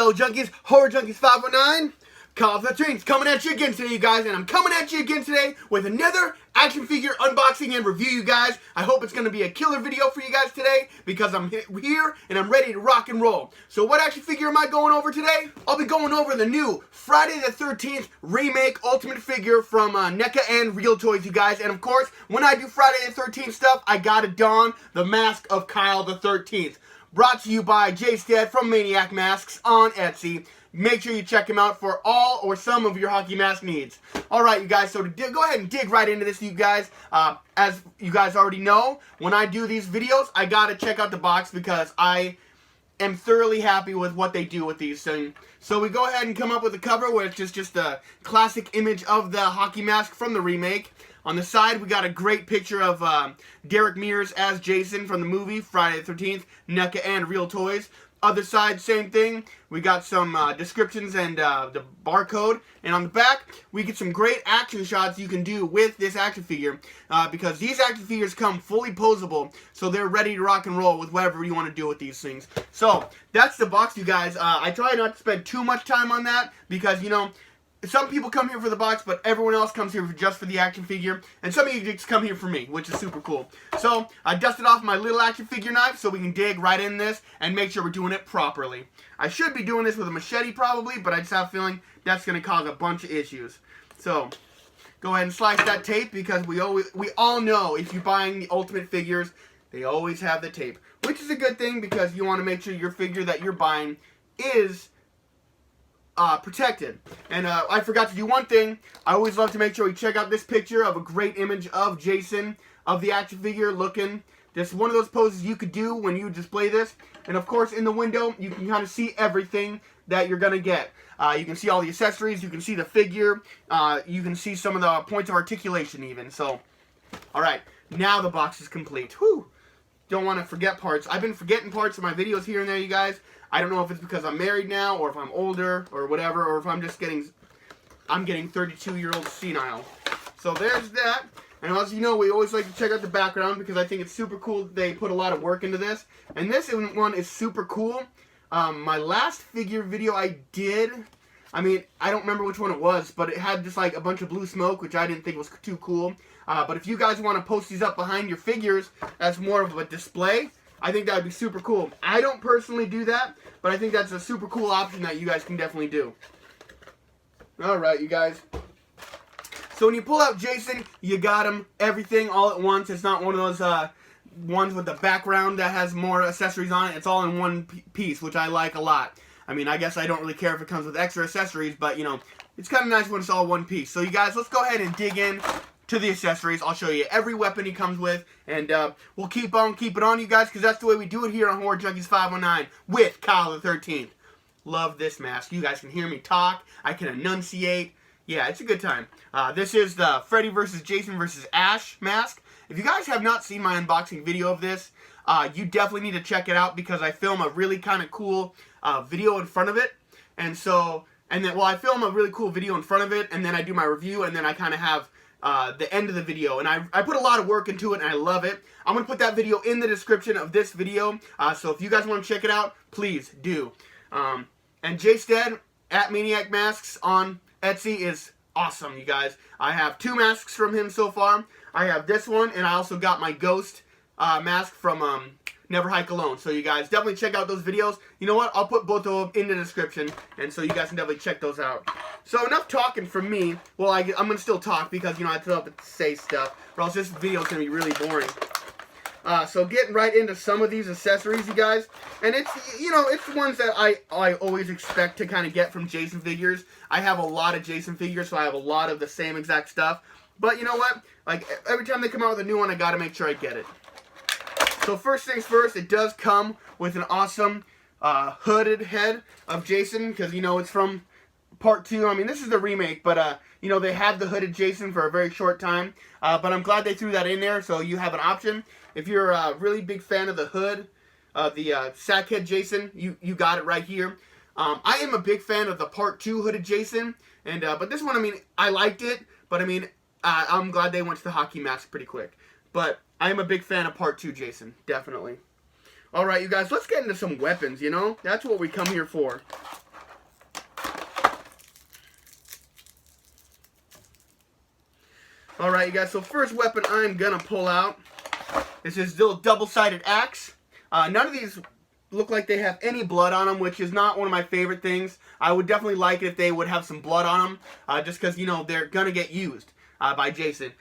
Hello Junkies, Horror Junkies 519, Call of the Dreams coming at you again today, you guys, and I'm coming at you again today with another action figure unboxing and review, you guys. I hope it's going to be a killer video for you guys today because I'm here and I'm ready to rock and roll. So what action figure am I going over today? I'll be going over the new Friday the 13th Remake Ultimate figure from NECA and Real Toys, you guys. And of course, when I do Friday the 13th stuff, I gotta don the mask of Kyle the 13th. Brought to you by Stead from Maniac Masks on Etsy. Make sure you check him out for all or some of your hockey mask needs. Alright, you guys, so to go ahead and dig right into this, you guys. As you guys already know, when I do these videos, I gotta check out the box because I am thoroughly happy with what they do with these things. So we go ahead and come up with a cover where it's just a classic image of the hockey mask from the remake. On the side, we got a great picture of Derek Mears as Jason from the movie Friday the 13th, NECA and Real Toys. Other side, same thing. We got some descriptions and the barcode. And on the back, we get some great action shots you can do with this action figure. Because these action figures come fully posable, so they're ready to rock and roll with whatever you want to do with these things. So, that's the box, you guys. I try not to spend too much time on that because, you know, some people come here for the box, but everyone else comes here just for the action figure. And some of you just come here for me, which is super cool. So, I dusted off my little action figure knife so we can dig right in this and make sure we're doing it properly. I should be doing this with a machete probably, but I just have a feeling that's going to cause a bunch of issues. So, go ahead and slice that tape because we all know if you're buying the Ultimate figures, they always have the tape. Which is a good thing because you want to make sure your figure that you're buying is protected. And I forgot to do one thing. I always love to make sure we check out this picture of a great image of Jason, of the action figure looking. Just one of those poses you could do when you display this. And of course, in the window, you can kind of see everything that you're going to get. You can see all the accessories, you can see the figure, you can see some of the points of articulation even. So, alright, now the box is complete. Whew! Don't want to forget parts. I've been forgetting parts of my videos here and there, you guys. I don't know if it's because I'm married now, or if I'm older, or whatever, or if I'm just getting 32-year-old senile. So there's that. And as you know, we always like to check out the background because I think it's super cool that they put a lot of work into this. And this one is super cool. My last figure video I did, I mean, I don't remember which one it was, but it had just like a bunch of blue smoke, which I didn't think was too cool. But if you guys want to post these up behind your figures as more of a display, I think that would be super cool. I don't personally do that, but I think that's a super cool option that you guys can definitely do. Alright, you guys. So when you pull out Jason, you got him, everything all at once. It's not one of those ones with the background that has more accessories on it. It's all in one piece, which I like a lot. I mean, I guess I don't really care if it comes with extra accessories, but, you know, it's kind of nice when it's all one piece. So, you guys, let's go ahead and dig in to the accessories. I'll show you every weapon he comes with, and we'll keep it on, you guys, because that's the way we do it here on Horror Junkies 519 with Kyle the 13th. Love this mask. You guys can hear me talk. I can enunciate. Yeah, it's a good time. This is the Freddy vs. Jason vs. Ash mask. If you guys have not seen my unboxing video of this, you definitely need to check it out because I film a really kind of cool video in front of it. And then I film a really cool video in front of it, and then I do my review, and then I kind of have the end of the video, and I put a lot of work into it, and I love it. I'm going to put that video in the description of this video, so if you guys want to check it out, please do. And Stead at Maniac Masks on Etsy is awesome, you guys. I have 2 masks from him so far. I have this one, and I also got my Ghost mask from Never Hike Alone. So you guys definitely check out those videos. You know what? I'll put both of them in the description, and so you guys can definitely check those out. So enough talking from me. Well, I'm going to still talk because, you know, I still have to say stuff, or else this video is going to be really boring. So getting right into some of these accessories, you guys. And it's, you know, it's ones that I always expect to kind of get from Jason figures. I have a lot of Jason figures, so I have a lot of the same exact stuff. But you know what? Like, every time they come out with a new one, I got to make sure I get it. So first things first, it does come with an awesome hooded head of Jason, because, you know, it's from Part 2. I mean, this is the remake, but, you know, they had the hooded Jason for a very short time. But I'm glad they threw that in there, so you have an option. If you're a really big fan of the hood, the sackhead Jason, you got it right here. I am a big fan of the Part 2 hooded Jason, and but this one, I mean, I liked it, but I mean, I'm glad they went to the hockey mask pretty quick. But I am a big fan of Part 2 Jason, definitely. Alright, you guys, let's get into some weapons, you know? That's what we come here for. Alright, you guys, so first weapon I'm gonna pull out is this little double-sided axe. None of these look like they have any blood on them, which is not one of my favorite things. I would definitely like it if they would have some blood on them, just because, you know, they're gonna get used by Jason.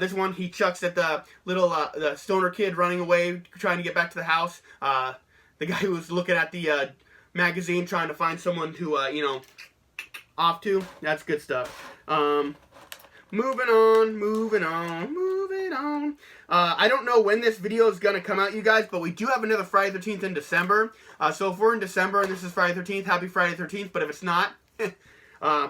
This one he chucks at the little the stoner kid running away, trying to get back to the house. The guy who was looking at the magazine, trying to find someone to, you know, off to. That's good stuff. Moving on. I don't know when this video is going to come out, you guys, but we do have another Friday the 13th in December. So if we're in December and this is Friday the 13th, happy Friday the 13th. But if it's not,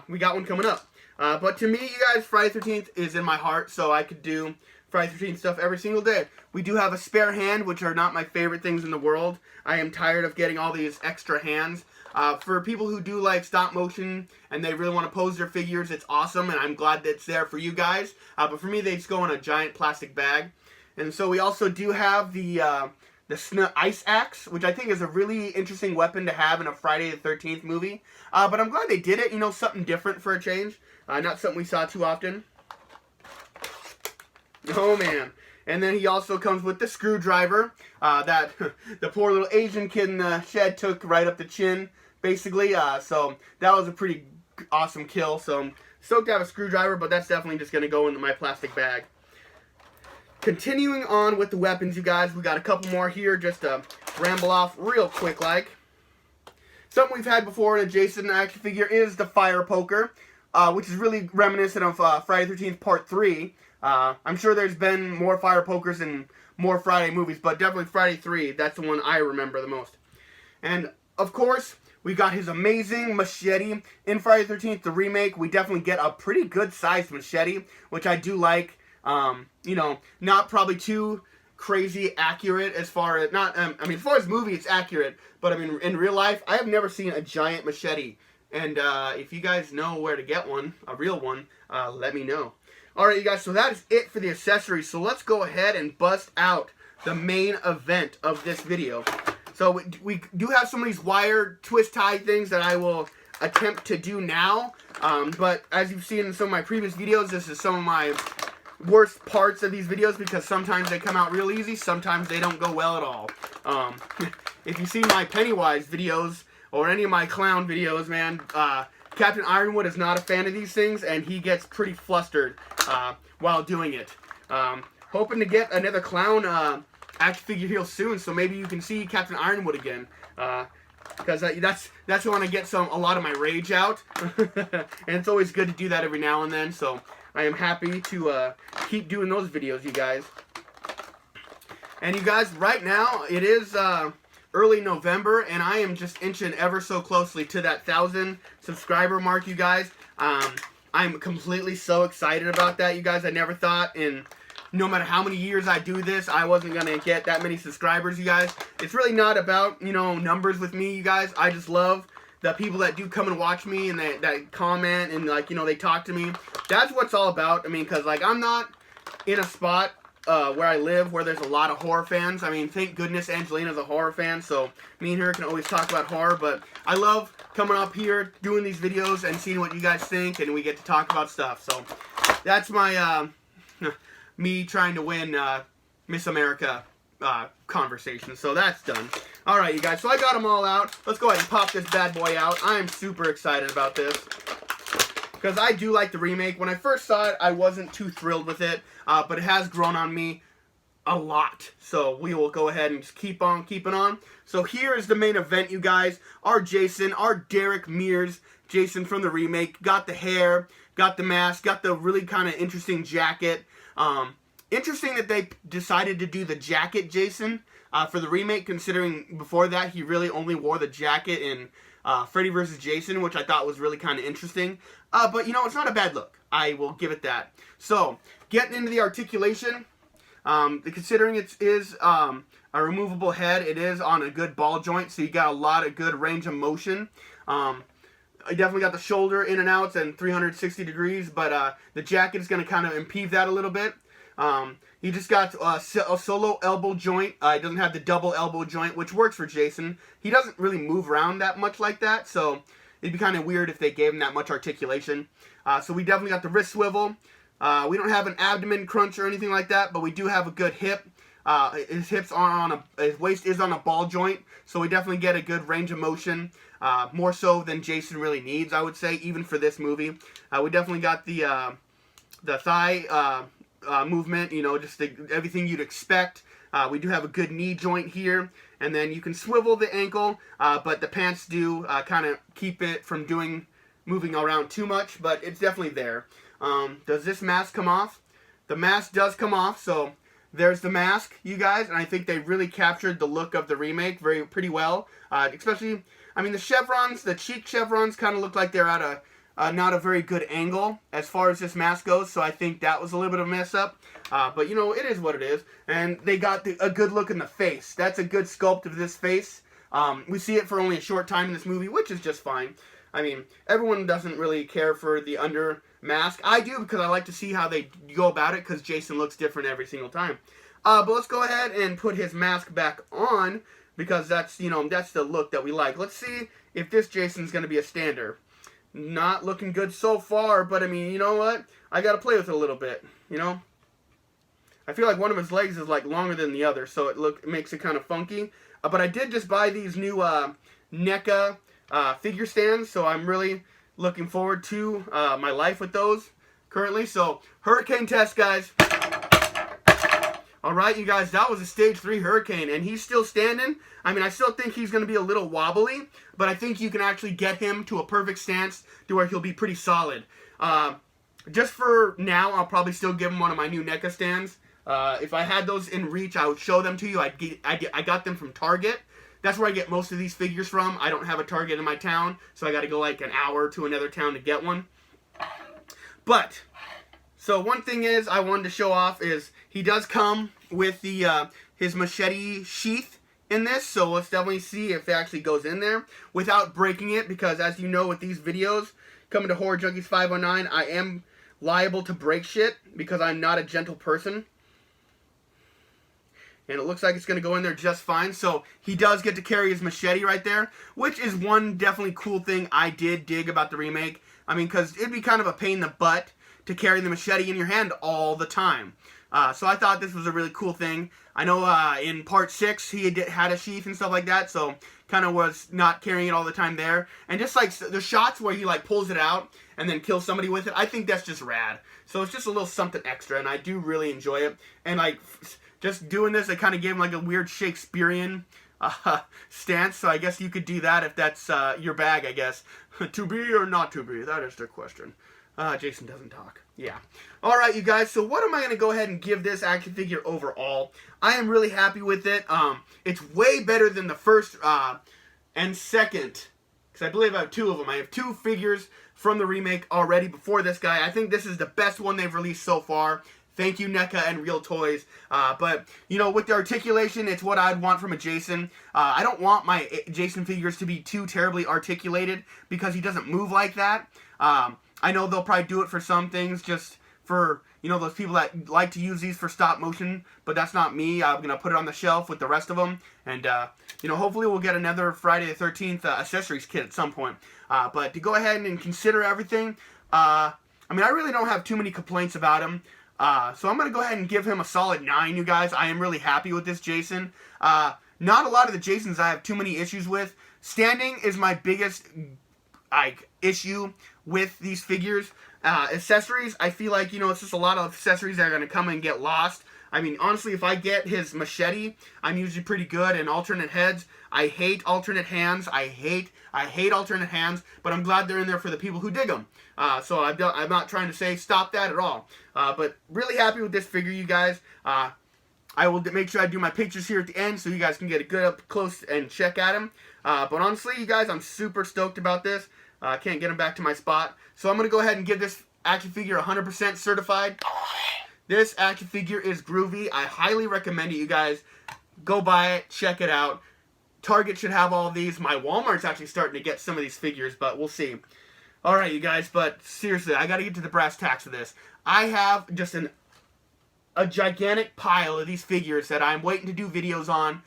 we got one coming up. But to me, you guys, Friday the 13th is in my heart, so I could do Friday the 13th stuff every single day. We do have a spare hand, which are not my favorite things in the world. I am tired of getting all these extra hands. For people who do like stop motion and they really want to pose their figures, it's awesome, and I'm glad that it's there for you guys. But for me, they just go in a giant plastic bag. And so we also do have the ice axe, which I think is a really interesting weapon to have in a Friday the 13th movie. But I'm glad they did it, you know, something different for a change. Not something we saw too often. Oh, man. And then he also comes with the screwdriver that the poor little Asian kid in the shed took right up the chin, basically. So that was a pretty awesome kill. So I'm stoked to have a screwdriver, but that's definitely just going to go into my plastic bag. Continuing on with the weapons, you guys, we got a couple more here just to ramble off real quick like. Something we've had before in a Jason action figure is the fire poker, which is really reminiscent of Friday the 13th Part 3. I'm sure there's been more fire pokers in more Friday movies, but definitely Friday 3, that's the one I remember the most. And, of course, we got his amazing machete. In Friday the 13th, the remake, we definitely get a pretty good-sized machete, which I do like. You know, not probably too crazy accurate as far as, I mean, as far as movie, it's accurate, but I mean, in real life, I have never seen a giant machete. And, if you guys know where to get one, a real one, let me know. Alright, you guys, so that is it for the accessories. So let's go ahead and bust out the main event of this video. So we do have some of these wire twist tie things that I will attempt to do now. But as you've seen in some of my previous videos, this is some of my worst parts of these videos because sometimes they come out real easy, sometimes they don't go well at all. If you see my Pennywise videos or any of my clown videos, man, Captain Ironwood is not a fan of these things, and he gets pretty flustered while doing it. Hoping to get another clown action figure here soon, so maybe you can see Captain Ironwood again. Because that's when I get a lot of my rage out, and it's always good to do that every now and then. So I am happy to keep doing those videos, you guys. And you guys, right now it is early November, and I am just inching ever so closely to that 1,000 subscriber mark, you guys. I'm completely so excited about that, you guys. I never thought no matter how many years I do this, I wasn't going to get that many subscribers, you guys. It's really not about, you know, numbers with me, you guys. I just love the people that do come and watch me and that comment and, like, you know, they talk to me. That's what it's all about. I mean, because, like, I'm not in a spot where I live where there's a lot of horror fans. I mean, thank goodness Angelina's a horror fan, so me and her can always talk about horror, but I love coming up here, doing these videos, and seeing what you guys think, and we get to talk about stuff. So that's my me trying to win Miss America conversation. So that's done. Alright, you guys, so I got them all out. Let's go ahead and pop this bad boy out. I am super excited about this because I do like the remake. When I first saw it, I wasn't too thrilled with it, but it has grown on me a lot. So we will go ahead and just keep on keeping on. So here is the main event, you guys. Our Jason, our Derek Mears Jason from the remake. Got the hair, got the mask, got the really kind of interesting jacket. Interesting that they decided to do the jacket Jason for the remake, considering before that he really only wore the jacket in Freddy vs. Jason, which I thought was really kind of interesting. But, you know, it's not a bad look. I will give it that. So, getting into the articulation, considering it is a removable head, it is on a good ball joint, so you got a lot of good range of motion. I definitely got the shoulder in and outs and 360 degrees, but the jacket is going to kind of impede that a little bit. He just got a solo elbow joint. It doesn't have the double elbow joint, which works for Jason. He doesn't really move around that much like that, so it'd be kind of weird if they gave him that much articulation. So we definitely got the wrist swivel. We don't have an abdomen crunch or anything like that, but we do have a good hip. His hips are on his waist is on a ball joint, so we definitely get a good range of motion, more so than Jason really needs, I would say, even for this movie. We definitely got the thigh movement, you know, just everything you'd expect. We do have a good knee joint here, and then you can swivel the ankle, but the pants do kind of keep it from moving around too much, but it's definitely there. Does this mask come off? The mask does come off, so there's the mask, you guys, and I think they really captured the look of the remake pretty well. Especially, I mean, the chevrons, the cheek chevrons kind of look like they're at not a very good angle as far as this mask goes, so I think that was a little bit of a mess up. But, you know, it is what it is. And they got a good look in the face. That's a good sculpt of this face. We see it for only a short time in this movie, which is just fine. I mean, everyone doesn't really care for the under mask. I do, because I like to see how they go about it, because Jason looks different every single time. But let's go ahead and put his mask back on, because that's, you know, that's the look that we like. Let's see if this Jason's going to be a stander. Not looking good so far, but I mean, you know what? I got to play with it a little bit, you know? I feel like one of his legs is like longer than the other, so it makes it kind of funky. But I did just buy these new NECA figure stands, so I'm really looking forward to my life with those currently. So, hurricane test, guys. Alright, you guys, that was a stage 3 hurricane, and he's still standing. I mean, I still think he's going to be a little wobbly, but I think you can actually get him to a perfect stance to where he'll be pretty solid. Just for now, I'll probably still give him one of my new NECA stands. If I had those in reach, I would show them to you. I got them from Target. That's where I get most of these figures from. I don't have a Target in my town, so I got to go like an hour to another town to get one. But, so one thing is I wanted to show off is he does come with the his machete sheath in this, so let's definitely see if it actually goes in there without breaking it, because as you know with these videos coming to Horror Junkies 509, I am liable to break shit because I'm not a gentle person. And it looks like it's going to go in there just fine. So he does get to carry his machete right there, which is one definitely cool thing I did dig about the remake. I mean, because it'd be kind of a pain in the butt to carry the machete in your hand all the time. So I thought this was a really cool thing. I know in part 6 he had a sheath and stuff like that, so kind of was not carrying it all the time there. And just like the shots where he like pulls it out and then kills somebody with it, I think that's just rad. So it's just a little something extra, and I do really enjoy it. And like just doing this, it kind of gave him like a weird Shakespearean stance. So I guess you could do that if that's your bag, I guess. To be or not to be, that is the question. Jason doesn't talk. Yeah. Alright, you guys, so what am I going to go ahead and give this action figure overall? I am really happy with it. It's way better than the first and second, because I believe I have 2 of them. I have 2 figures from the remake already before this guy. I think this is the best one they've released so far. Thank you, NECA and Real Toys. But, you know, with the articulation, it's what I'd want from a Jason. I don't want my Jason figures to be too terribly articulated because he doesn't move like that. I know they'll probably do it for some things, just for, you know, those people that like to use these for stop motion, but that's not me. I'm going to put it on the shelf with the rest of them, and, you know, hopefully we'll get another Friday the 13th accessories kit at some point. But to go ahead and consider everything, I mean, I really don't have too many complaints about him, so I'm going to go ahead and give him a solid 9, you guys. I am really happy with this Jason. Not a lot of the Jasons I have too many issues with. Standing is my biggest issue with these figures. Accessories, I feel like, you know, it's just a lot of accessories that are going to come and get lost. I mean, honestly, if I get his machete, I'm usually pretty good. And alternate heads, I hate alternate hands. I hate alternate hands, but I'm glad they're in there for the people who dig them. So I'm not trying to say stop that at all. But really happy with this figure, you guys. I will make sure I do my pictures here at the end so you guys can get a good up close and check at him. But honestly, you guys, I'm super stoked about this. I can't get him back to my spot. So I'm going to go ahead and give this action figure 100% certified. This action figure is groovy. I highly recommend it, you guys. Go buy it. Check it out. Target should have all of these. My Walmart's actually starting to get some of these figures, but we'll see. Alright, you guys, but seriously, I got to get to the brass tacks of this. I have just a gigantic pile of these figures that I'm waiting to do videos on.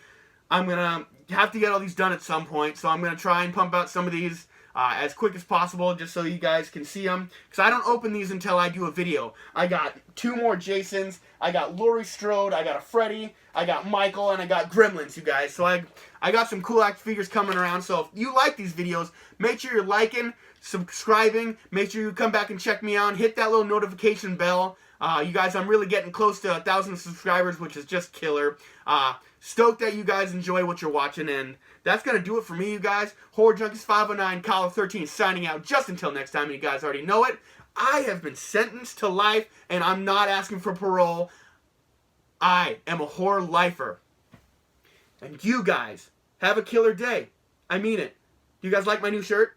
I'm going to have to get all these done at some point, so I'm going to try and pump out some of these as quick as possible, just so you guys can see them. Because I don't open these until I do a video. I got 2 more Jasons. I got Laurie Strode. I got a Freddy. I got Michael. And I got Gremlins, you guys. So I got some cool action figures coming around. So if you like these videos, make sure you're liking, subscribing. Make sure you come back and check me out. Hit that little notification bell. You guys, I'm really getting close to 1,000 subscribers, which is just killer. Stoked that you guys enjoy what you're watching, and that's going to do it for me, you guys. Horror Junkies 509, Kyle 13 signing out. Just until next time, you guys already know it. I have been sentenced to life, and I'm not asking for parole. I am a horror lifer. And you guys, have a killer day. I mean it. You guys like my new shirt?